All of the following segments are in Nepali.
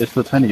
यस्तो छ नि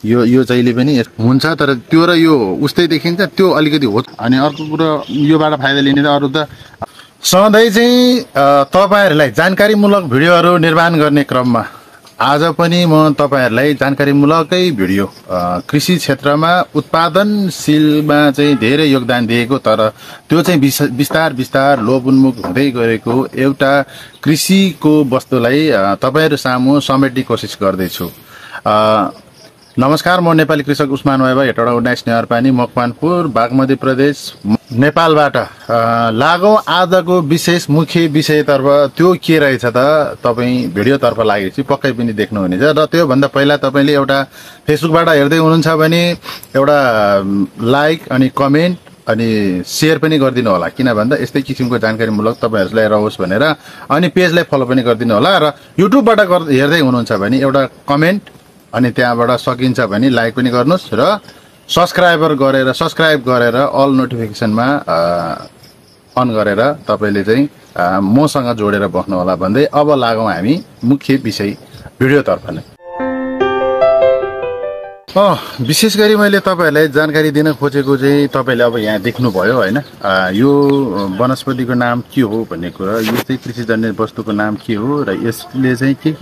यो यो जहिले पनि हुन्छ तर त्यो र यो उस्तै देखिन्छ त्यो अलिकति हो। अनि अर्को कुरो योबाट फाइदा लिने त अरू त सधैँ चाहिँ तपाईहरुलाई जानकारीमूलक भिडियोहरू निर्माण गर्ने क्रममा आज पनि म तपाईहरुलाई जानकारीमूलकै भिडियो कृषि क्षेत्रमा उत्पादनशीलमा चाहिँ धेरै योगदान दिएको तर त्यो चाहिँ बिस्तार बिस्तार लोप उन्मुख हुँदै गएको एउटा कृषिको वस्तुलाई तपाईहरु सामु समेट्ने कोसिस गर्दैछु। नमस्कार, म नेपाली कृषक usmanwaiba हेटौडा 19 नेहरपानी मकवानपुर बागमती प्रदेश नेपालबाट लागौं आजको विशेष मुख्य विषयतर्फ। त्यो के रहेछ त तपाई भिडियोतर्फ लागेपछि पक्कै पनि देख्नुहुनेछ। र त्यो भन्दा पहिला तपाईले एउटा फेसबुकबाट हेर्दै हुनुहुन्छ भने एउटा लाइक अनि कमेन्ट अनि शेयर पनि गरिदिनु होला, किन भन्दा यस्तै किसिमको जानकारीमूलक तपाईहरुलाई रहोस् भनेर। अनि पेजलाई फलो पनि गरिदिनु होला। र युट्युबबाट हेर्दै हुनुहुन्छ भने एउटा कमेन्ट अनि त्यहाँबाट सकिन्छ भने लाइक पनि गर्नुस् र सब्स्क्राइब गरेर अल नोटिफिकेसनमा अन गरेर तपाईले चाहिँ मसँग जोडेर बस्नु होला भन्दै अब लागौं हामी मुख्य विषय भिडियोतर्फ नै। विशेष गरी मैले तपाईहरुलाई जानकारी दिन खोजेको चाहिँ तपाईले अब यहाँ देख्नुभयो हैन, यो वनस्पतिको नाम के हो भन्ने कुरा, यो चाहिँ कृषिजन्य वस्तुको नाम के हो र यसले चाहिँ के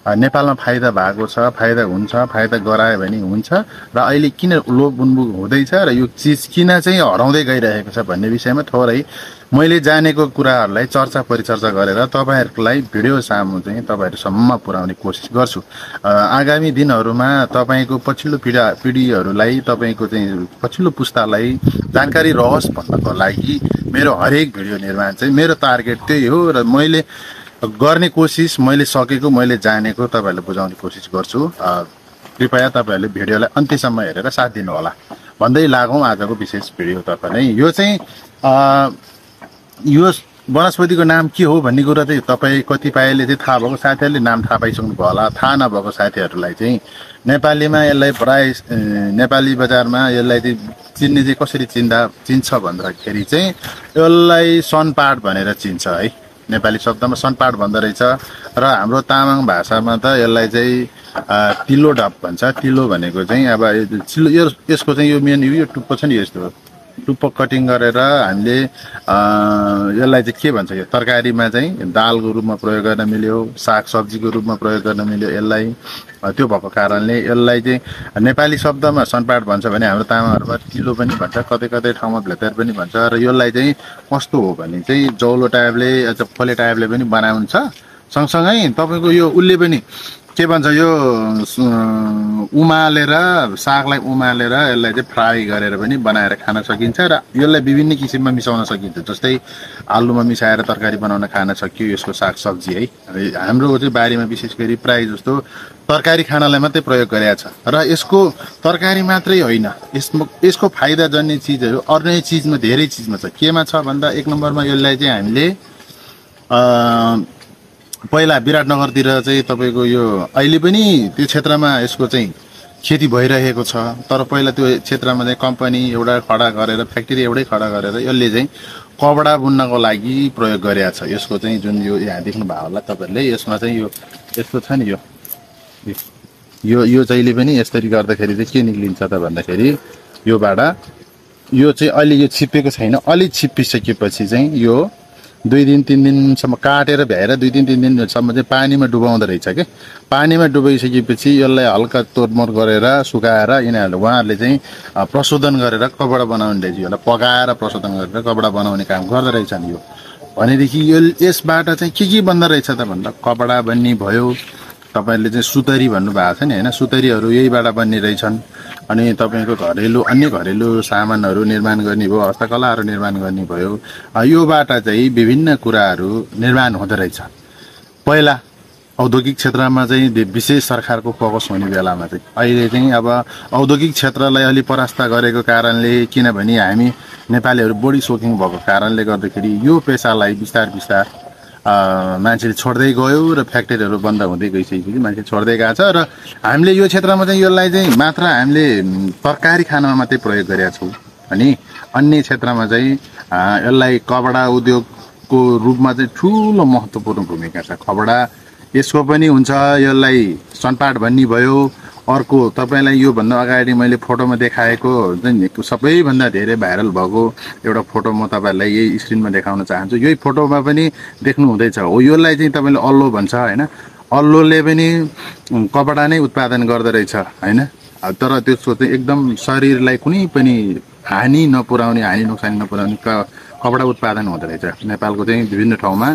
नेपालमा फाइदा भएको छ, फाइदा हुन्छ, फाइदा गरायो भने हुन्छ र अहिले किन लोप उन्मुख हुँदैछ र यो चीज किन चाहिँ हराउँदै गइरहेको छ भन्ने विषयमा थोरै मैले जानेको कुराहरूलाई चर्चा परिचर्चा गरेर तपाईहरुलाई भिडियो सामु चाहिँ तपाईहरुसम्म पुर्याउने कोसिस गर्छु। आगामी दिनहरुमा तपाईको पछिल्लो पिढीहरुलाई तपाईको चाहिँ पछिल्लो पुस्तालाई जानकारी रहोस् भन्नको लागि मेरो हरेक भिडियो निर्माण चाहिँ मेरो टार्गेट त्यही हो र मैले गर्ने कोसिस, मैले सकेको, मैले जानेको तपाईहरुलाई बुझाउने कोसिस गर्छु। कृपया तपाईहरुले भिडियोलाई अन्त्यसम्म हेरेर साथ दिनु होला भन्दै लागौं आजको विशेष भिडियोतर्फ नै। यो चाहिँ यो वनस्पतिको नाम के हो भन्ने कुरा चाहिँ तपाई कतिपयले चाहिँ थाहा भएको साथीहरुले नाम थाहा पाइसक्नु भयो होला। थाहा नभएको साथीहरुलाई चाहिँ नेपालीमा यसलाई प्राय नेपाली बजारमा यसलाई चाहिँ चिन्ने चाहिँ कसरी चिन्छ भन्दाखेरि चाहिँ यसलाई सनपाट भनेर चिन्छ है। नेपाली शब्दमा सनपाट भन्दो रहेछ र हाम्रो तामाङ भाषामा त यसलाई चाहिँ तिलो डप भन्छ। तिलो भनेको चाहिँ अब यसको चाहिँ यो मेन यो टुप्पो छ नि, यस्तो टुप्पो कटिङ गरेर हामीले यसलाई चाहिँ के भन्छ, यो तरकारीमा चाहिँ दालको रूपमा प्रयोग गर्न मिल्यो, साग सब्जीको रूपमा प्रयोग गर्न मिल्यो यसलाई। त्यो भएको कारणले यसलाई चाहिँ नेपाली शब्दमा सनपाट भन्छ भने हाम्रो तामाङहरुमा तिलो पनि भन्छ, कतै कतै ठाउँमा भेतर पनि भन्छ। र यसलाई चाहिँ कस्तो हो भने चाहिँ जौलो टाइपले खोले टाइपले पनि बनाउँछ। सँगसँगै तपाईको यो उसले पनि के भन्छ, यो उमालेर सागलाई उमालेर यसलाई चाहिँ फ्राई गरेर पनि बनाएर खान सकिन्छ र यसलाई विभिन्न किसिममा मिसाउन सकिन्छ। जस्तै आलुमा मिसाएर तरकारी बनाउन खान सकियो यसको साग सब्जी है। हाम्रो चाहिँ बारीमा विशेष गरी प्राय जस्तो तरकारी खानालाई मात्रै प्रयोग गरेको छ र यसको तरकारी मात्रै होइन, यसको फाइदा जन्ने चिजहरू अन्य चिजमा धेरै चिजमा छ। केमा छ भन्दा एक नम्बरमा यसलाई चाहिँ हामीले पहिला विराटनगरतिर चाहिँ तपाईको यो अहिले पनि त्यो क्षेत्रमा यसको चाहिँ खेती भइरहेको छ, तर पहिला त्यो क्षेत्रमा चाहिँ कम्पनी एउटा खडा गरेर फ्याक्ट्री एउटै खडा गरेर यसले चाहिँ कपडा बुन्नको लागि प्रयोग गरेको छ। यसको चाहिँ जुन यो यहाँ देख्नु भएको होला तपाईहरुले, यसमा चाहिँ यो यस्तो छ नि, यो जहिले पनि यसरी गर्दाखेरि चाहिँ के निक्लिन्छ त भन्दाखेरि योबाट यो चाहिँ अहिले यो छिप्पेको छैन, अलि छिप्पिसकेपछि चाहिँ यो 2 दिन 3 दिनसम्म काटेर भ्याएर 2 दिन 3 दिनसम्म चाहिँ पानीमा डुबाउँदो रहेछ के। पानीमा डुबाइसकेपछि यसलाई हल्का तोडमोड गरेर सुकाएर उहाँहरूले चाहिँ प्रशोधन गरेर कपडा बनाउने रहेछ। यसलाई पकाएर प्रशोधन गरेर कपडा बनाउने काम गर्दो रहेछन्। यो भनेदेखि यो यसबाट चाहिँ के बन्द रहेछ त भन्दा कपडा बन्ने भयो, तपाईहरुले चाहिँ सुतरी भन्नु भएको छ नि हैन, सुतरीहरू यहीबाट बन्ने रहेछन्। अनि तपाईको अन्य घरेलु सामानहरू निर्माण गर्ने भयो, हस्तकलाहरू निर्माण गर्ने भयो, योबाट चाहिँ विभिन्न कुराहरू निर्माण हुँदो रहेछ। पहिला औद्योगिक क्षेत्रमा चाहिँ विशेष सरकारको फोकस हुने बेलामा चाहिँ अहिले चाहिँ अब औद्योगिक क्षेत्रलाई अलि परास्त गरेको कारणले, किनभने हामी नेपालीहरू बढी सोखिङ भएको कारणले गर्दाखेरि यो पेसालाई बिस्तार बिस्तार मान्छेले छोड्दै गयो र फ्याक्ट्रीहरू बन्द हुँदै गइसकेपछि मान्छे छोड्दै गएको छ। र हामीले यो क्षेत्रमा चाहिँ यसलाई चाहिँ मात्र हामीले तरकारी खानामा मात्रै प्रयोग गरेका छौँ अनि अन्य क्षेत्रमा चाहिँ यसलाई कपडा उद्योगको रूपमा चाहिँ ठुलो महत्त्वपूर्ण भूमिका छ। कपडा यसको पनि हुन्छ, यसलाई सनपाट भन्ने भयो। अर्को तपाईँलाई यो भन्दा अगाडि मैले फोटोमा देखाएको सबैभन्दा धेरै भाइरल भएको एउटा फोटो म तपाईँहरूलाई यही स्क्रिनमा देखाउन चाहन्छु। यही फोटोमा पनि देख्नु हुँदैछ हो, यसलाई चाहिँ तपाईँले अल्लो भन्छ होइन। अल्लोले पनि कपडा नै उत्पादन गर्दो रहेछ होइन। तर त्यसको चाहिँ एकदम शरीरलाई कुनै पनि हानि नपुर्याउने, हानि नोक्सानी नपुर्याउने कपडा उत्पादन हुँदो रहेछ। नेपालको चाहिँ विभिन्न ठाउँमा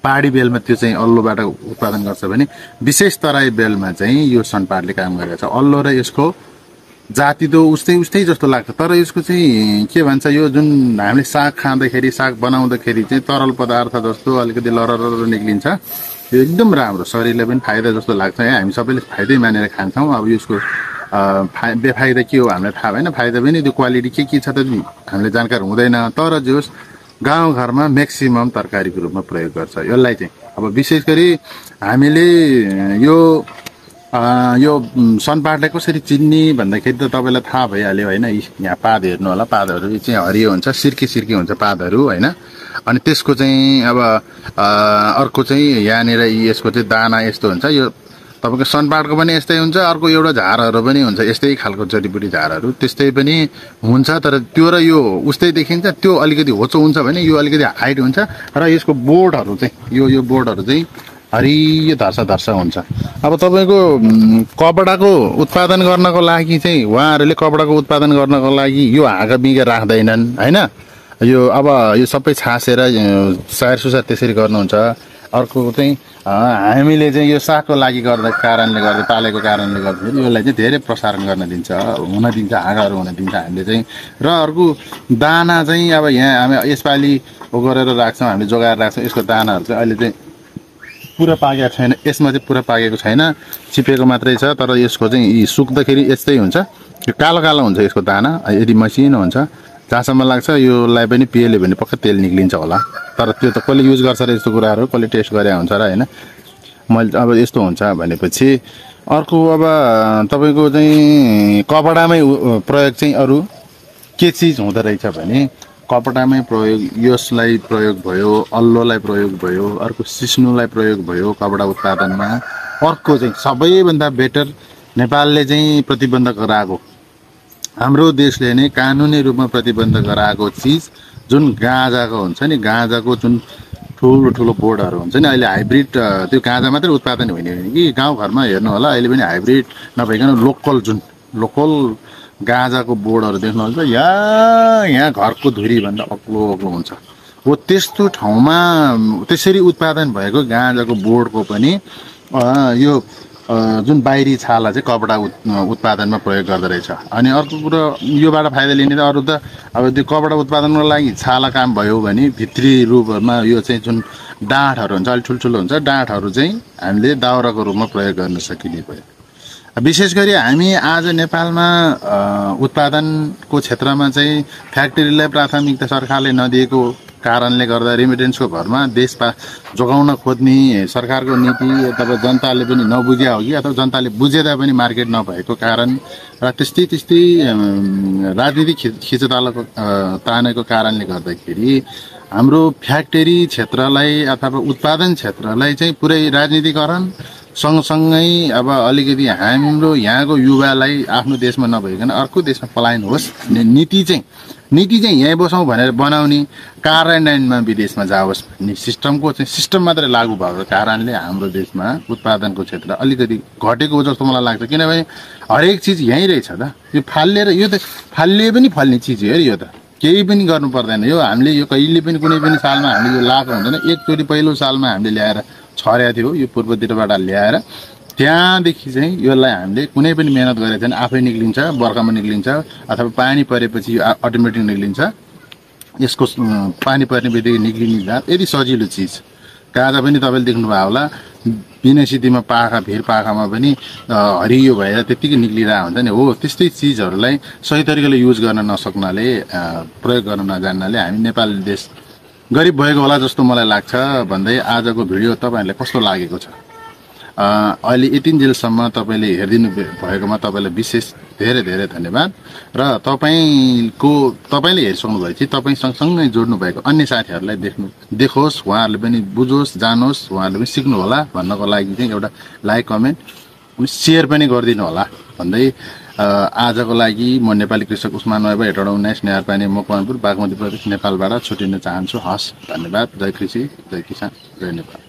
पहाडी बेलमा त्यो चाहिँ अल्लोबाट उत्पादन गर्छ भने विशेष तराई बेलमा चाहिँ यो सनपाटले काम गरेको छ। अल्लो र यसको जाति त उस्तै जस्तो लाग्छ, तर यसको चाहिँ के भन्छ, यो जुन हामीले साग खाँदाखेरि, साग बनाउँदाखेरि चाहिँ तरल पदार्थ जस्तो अलिकति लरर निक्लिन्छ। यो एकदम राम्रो, शरीरलाई पनि फाइदा जस्तो लाग्छ। हामी सबैले फाइदै मानेर खान्छौँ। अब यसको बेफाइदा के हो हामीलाई थाहा भएन, फाइदा पनि त्यो क्वालिटी के छ त हामीले जानकार हुँदैन। तर जो गाउँघरमा म्याक्सिमम तरकारीको रूपमा प्रयोग गर्छ यसलाई चाहिँ। अब विशेष गरी हामीले यो सनपाटलाई कसरी चिन्ने भन्दाखेरि त तपाईँलाई थाहा भइहाल्यो होइन। यहाँ पात हेर्नु होला, पातहरू चाहिँ हरियो हुन्छ, सिर्के हुन्छ पातहरू होइन। अनि त्यसको चाहिँ अब अर्को चाहिँ यहाँनिर यसको चाहिँ दाना यस्तो हुन्छ। यो तपाईँको सनपाटको पनि यस्तै हुन्छ, अर्को एउटा झारहरू पनि हुन्छ यस्तै खालको जडीबुटी झारहरू त्यस्तै पनि हुन्छ। तर त्यो र यो उस्तै देखिन्छ, त्यो अलिकति होचो हुन्छ भने यो अलिकति हाइट हुन्छ। र यसको बोर्डहरू चाहिँ यो बोर्डहरू चाहिँ हरियो धर्सा हुन्छ। अब तपाईँको कपडाको उत्पादन गर्नको लागि चाहिँ उहाँहरूले कपडाको उत्पादन गर्नको लागि यो हाँगा बिगा राख्दैनन् होइन। यो अब यो सबै छासेर सार सुसार त्यसरी गर्नुहुन्छ। अर्को चाहिँ हामीले चाहिँ यो सागको लागि कारणले गर्दा पालेको कारणले गर्दाखेरि यसलाई चाहिँ धेरै प्रसारण हुन दिन्छ, हाँगाहरू हुन दिन्छ हामीले चाहिँ। र अर्को दाना चाहिँ अब यहाँ हामी यसपालि गरेर राख्छौँ, हामीले जोगाएर राख्छौँ। यसको दानाहरू चाहिँ अहिले चाहिँ पुरा पाकेको छैन, यसमा चाहिँ पुरा पाकेको छैन, चिपेको मात्रै छ। तर यसको चाहिँ सुक्दाखेरि यस्तै हुन्छ, यो कालो हुन्छ यसको दाना। यदि मसिनो हुन्छ जहाँसम्म लाग्छ योलाई पनि पिएल्यो भने पक्कै तेल निक्लिन्छ होला। तर त्यो त कसले युज गर्छ र यस्तो कुराहरू कसले टेस्ट गरे हुन्छ र होइन। मैले अब यस्तो हुन्छ भनेपछि अर्को अब तपाईँको चाहिँ कपडामै प्रयोग चाहिँ अरू के चिज हुँदो रहेछ भने कपडामै प्रयोग, यसलाई प्रयोग भयो, अल्लोलाई प्रयोग भयो, अर्को सिस्नुलाई प्रयोग भयो कपडा उत्पादनमा। अर्को चाहिँ सबैभन्दा बेटर नेपालले चाहिँ प्रतिबन्ध गराएको, हाम्रो देशले नै कानुनी रूपमा प्रतिबन्ध गराएको चिज जुन गाँजाको हुन्छ नि, गाँजाको जुन ठुलो बोर्डहरू हुन्छ नि। अहिले हाइब्रिड त्यो गाँजा मात्रै उत्पादन हुने कि गाउँघरमा हेर्नु होला अहिले पनि हाइब्रिड नभइकन लोकल गाँजाको बोर्डहरू देख्नुहुन्छ। यहाँ घरको धुरीभन्दा अग्लो हुन्छ हो। त्यस्तो ठाउँमा त्यसरी उत्पादन भएको गाँजाको बोर्डको पनि यो जुन बाहिरी छाला चाहिँ कपडा उत्पादनमा प्रयोग गर्दो रहेछ। अनि अर्को कुरो योबाट फाइदा लिने त अरू त अब त्यो कपडा उत्पादनको लागि छाला काम भयो भने भित्री रूपमा यो चाहिँ जुन डाँठहरू हुन्छ अलिक ठुल्ठुलो हुन्छ, डाँठहरू चाहिँ हामीले दाउराको रूपमा प्रयोग गर्न सकिने भयो। विशेष गरी हामी आज नेपालमा उत्पादनको क्षेत्रमा चाहिँ फ्याक्ट्रीलाई प्राथमिकता सरकारले नदिएको कारणले गर्दा रेमिटेन्सको भरमा देश जोगाउन खोज्ने सरकारको नीति अथवा जनताले पनि नबुझ्या हो कि अथवा जनताले बुझेदा पनि मार्केट नभएको कारण र त्यस्तै राजनीतिक खिचतालको तानेको कारणले गर्दाखेरि हाम्रो फ्याक्ट्री क्षेत्रलाई अथवा उत्पादन क्षेत्रलाई चाहिँ पुरै राजनीतिकरण सँगसँगै अब अलिकति हाम्रो यहाँको युवालाई आफ्नो देशमा नभइकन अर्को देशमा पलायन होस् नीति चाहिँ यहीँ बसौँ भनेर बनाउने, कार्यान्वयनमा विदेशमा जाओस् भन्ने सिस्टम मात्रै लागू भएको कारणले हाम्रो देशमा उत्पादनको क्षेत्र अलिकति घटेको जस्तो मलाई लाग्छ। किनभने हरेक चिज यहीँ रहेछ त, यो फालिएर यो त फालिए पनि फल्ने चिज हो यो त, केही पनि गर्नु पर्दैन। यो हामीले यो कहिले पनि कुनै पनि सालमा हामीले यो लाएको हुँदैन। एकचोटि पहिलो सालमा हामीले ल्याएर छरेको थियो, यो पूर्वतिरबाट ल्याएर त्यहाँदेखि चाहिँ यसलाई हामीले कुनै पनि मेहनत गरेको छैन, आफै निक्लिन्छ, बर्खामा निक्लिन्छ अथवा पानी परेपछि यो अटोमेटिक निक्लिन्छ। यसको पानी पर्ने बित्तिकै निक्लिने जात यति सजिलो चिज। गाँजा पनि तपाईँले देख्नुभयो होला, बिना सिद्धीमा भिर पाखामा पनि हरियो भएर त्यत्तिकै निक्लिरहेको हुन्छ नि हो। त्यस्तै चिजहरूलाई सही तरिकाले युज गर्न नसक्नाले, प्रयोग गर्न नजान्नाले हामी नेपाल देश गरिब भएको होला जस्तो मलाई लाग्छ। भन्दै आजको भिडियो तपाईँहरूलाई कस्तो लागेको छ? अहिले यतिन्जेलसम्म तपाईँले हेरिदिनु भएकोमा तपाईँलाई विशेष धेरै धेरै धन्यवाद। र तपाईँले हेरिसक्नु भएपछि तपाईँ सँगसँगै जोड्नु भएको अन्य साथीहरूलाई देखोस्, उहाँहरूले पनि बुझोस्, जानोस्, उहाँहरूले पनि सिक्नु होला भन्नको लागि चाहिँ एउटा लाइक, कमेन्ट अनि सेयर पनि गरिदिनु होला भन्दै आजको लागि म नेपाली कृषक उस्मानवाइबा हेटौँडा 19 नेहारपानी मकवानपुर बागमती प्रदेश नेपालबाट छुटिन चाहन्छु। हस्, धन्यवाद। जय कृषि, जय किसान, जय नेपाल।